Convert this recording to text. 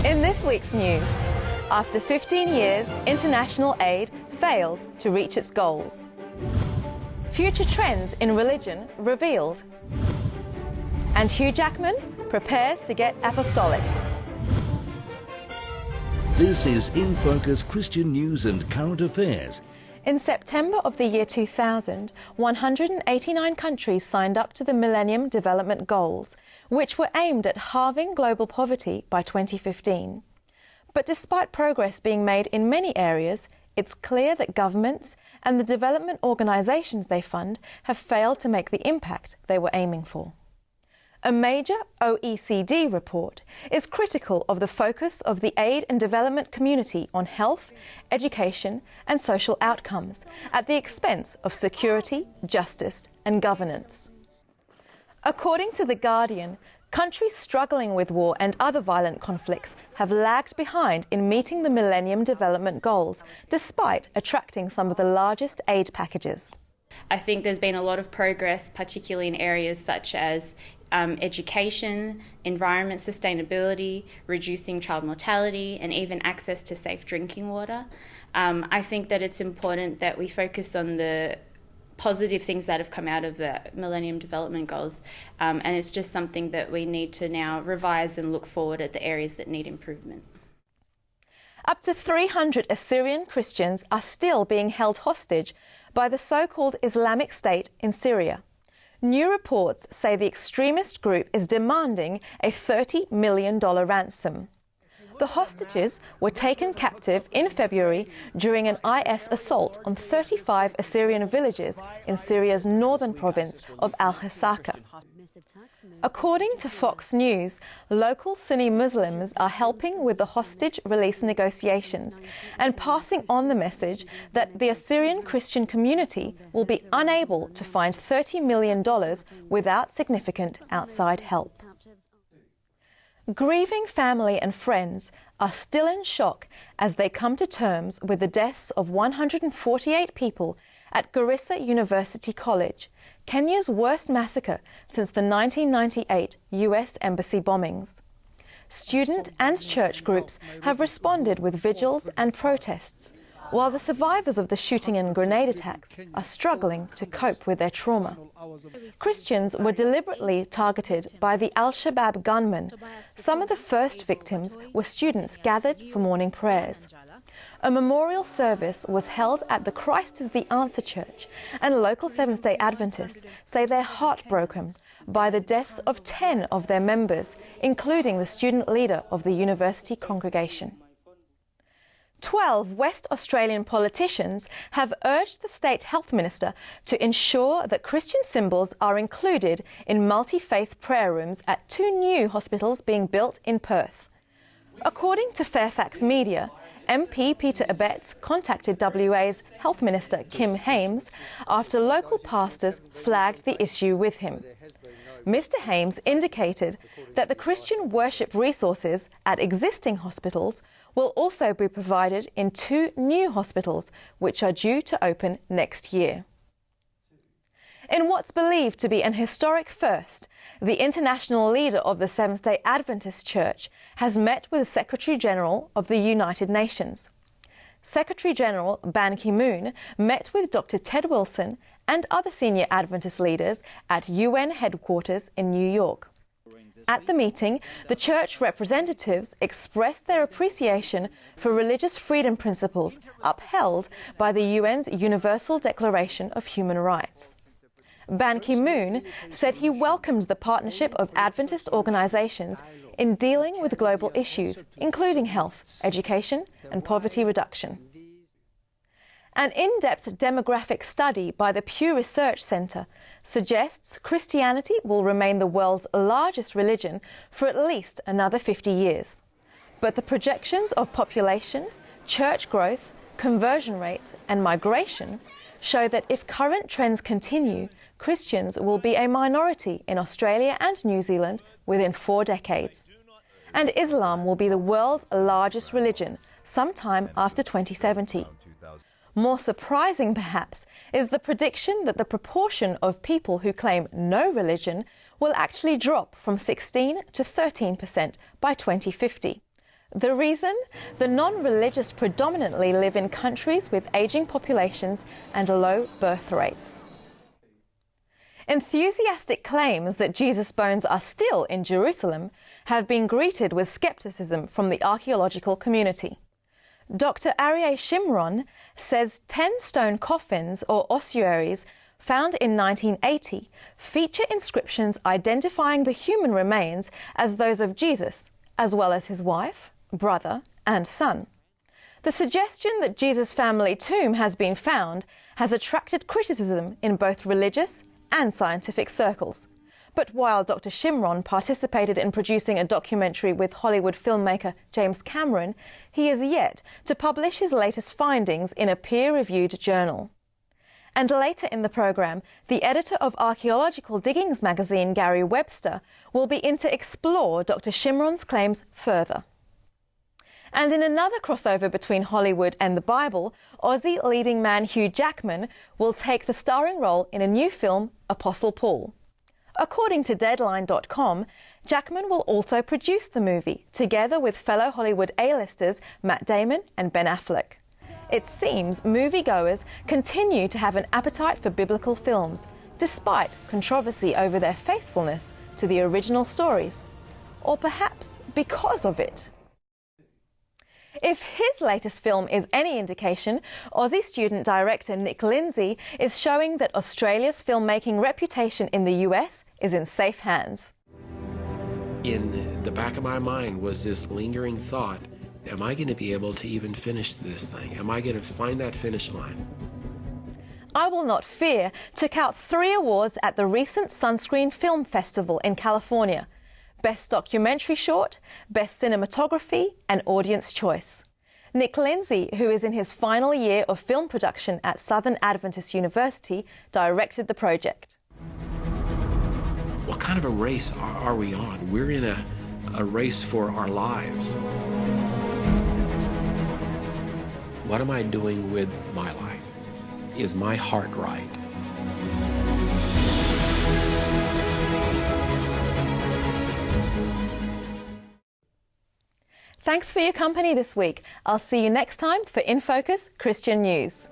In this week's news, after 15 years, international aid fails to reach its goals. Future trends in religion revealed. And Hugh Jackman prepares to get apostolic. This is In Focus Christian News and Current Affairs. In September of the year 2000, 189 countries signed up to the Millennium Development Goals, which were aimed at halving global poverty by 2015. But despite progress being made in many areas, it's clear that governments and the development organisations they fund have failed to make the impact they were aiming for. A major OECD report is critical of the focus of the aid and development community on health, education and social outcomes at the expense of security, justice and governance. According to The Guardian, countries struggling with war and other violent conflicts have lagged behind in meeting the Millennium Development Goals, despite attracting some of the largest aid packages. I think there's been a lot of progress, particularly in areas such as education, environment sustainability, reducing child mortality, and even access to safe drinking water. I think that it's important that we focus on the positive things that have come out of the Millennium Development Goals, and it's just something that we need to now revise and look forward at the areas that need improvement. Up to 300 Assyrian Christians are still being held hostage by the so-called Islamic State in Syria. New reports say the extremist group is demanding a $30 million ransom. The hostages were taken captive in February during an IS assault on 35 Assyrian villages in Syria's northern province of Al-Hasaka. According to Fox News, local Sunni Muslims are helping with the hostage release negotiations and passing on the message that the Assyrian Christian community will be unable to find $30 million without significant outside help. Grieving family and friends are still in shock as they come to terms with the deaths of 148 people at Garissa University College, Kenya's worst massacre since the 1998 US Embassy bombings. Student and church groups have responded with vigils and protests, while the survivors of the shooting and grenade attacks are struggling to cope with their trauma. Christians were deliberately targeted by the Al-Shabaab gunmen. Some of the first victims were students gathered for morning prayers. A memorial service was held at the Christ is the Answer Church, and local Seventh-day Adventists say they're heartbroken by the deaths of 10 of their members, including the student leader of the university congregation. 12 West Australian politicians have urged the State Health Minister to ensure that Christian symbols are included in multi-faith prayer rooms at 2 new hospitals being built in Perth. According to Fairfax Media, MP Peter Abetz contacted WA's Health Minister Kim Hames after local pastors flagged the issue with him. Mr. Hames indicated that the Christian worship resources at existing hospitals will also be provided in 2 new hospitals, which are due to open next year. In what's believed to be an historic first, the international leader of the Seventh-day Adventist Church has met with the Secretary-General of the United Nations. Secretary-General Ban Ki-moon met with Dr. Ted Wilson and other senior Adventist leaders at UN headquarters in New York. At the meeting, the church representatives expressed their appreciation for religious freedom principles upheld by the UN's Universal Declaration of Human Rights. Ban Ki-moon said he welcomed the partnership of Adventist organisations in dealing with global issues, including health, education and poverty reduction. An in-depth demographic study by the Pew Research Centre suggests Christianity will remain the world's largest religion for at least another 50 years. But the projections of population, church growth, conversion rates and migration show that if current trends continue, Christians will be a minority in Australia and New Zealand within 4 decades. And Islam will be the world's largest religion sometime after 2070. More surprising, perhaps, is the prediction that the proportion of people who claim no religion will actually drop from 16 to 13% by 2050. The reason? The non-religious predominantly live in countries with aging populations and low birth rates. Enthusiastic claims that Jesus' bones are still in Jerusalem have been greeted with skepticism from the archaeological community. Dr. Aryeh Shimron says 10 stone coffins or ossuaries found in 1980 feature inscriptions identifying the human remains as those of Jesus, as well as his wife, brother, and son. The suggestion that Jesus' family tomb has been found has attracted criticism in both religious and scientific circles. But while Dr. Shimron participated in producing a documentary with Hollywood filmmaker James Cameron, he is yet to publish his latest findings in a peer-reviewed journal. And later in the program, the editor of Archaeological Diggings magazine, Gary Webster, will begin to explore Dr. Shimron's claims further. And in another crossover between Hollywood and the Bible, Aussie leading man Hugh Jackman will take the starring role in a new film, Apostle Paul. According to Deadline.com, Jackman will also produce the movie, together with fellow Hollywood A-listers Matt Damon and Ben Affleck. It seems moviegoers continue to have an appetite for biblical films, despite controversy over their faithfulness to the original stories. Or perhaps because of it. If his latest film is any indication, Aussie student director Nick Lindsay is showing that Australia's filmmaking reputation in the US is in safe hands. In the back of my mind was this lingering thought, am I going to be able to even finish this thing? Am I going to find that finish line? I Will Not Fear took out 3 awards at the recent Sunscreen Film Festival in California. Best Documentary Short, Best Cinematography, and Audience Choice. Nick Lindsay, who is in his final year of film production at Southern Adventist University, directed the project. What kind of a race are we on? We're in a race for our lives. What am I doing with my life? Is my heart right? Thanks for your company this week. I'll see you next time for In Focus Christian News.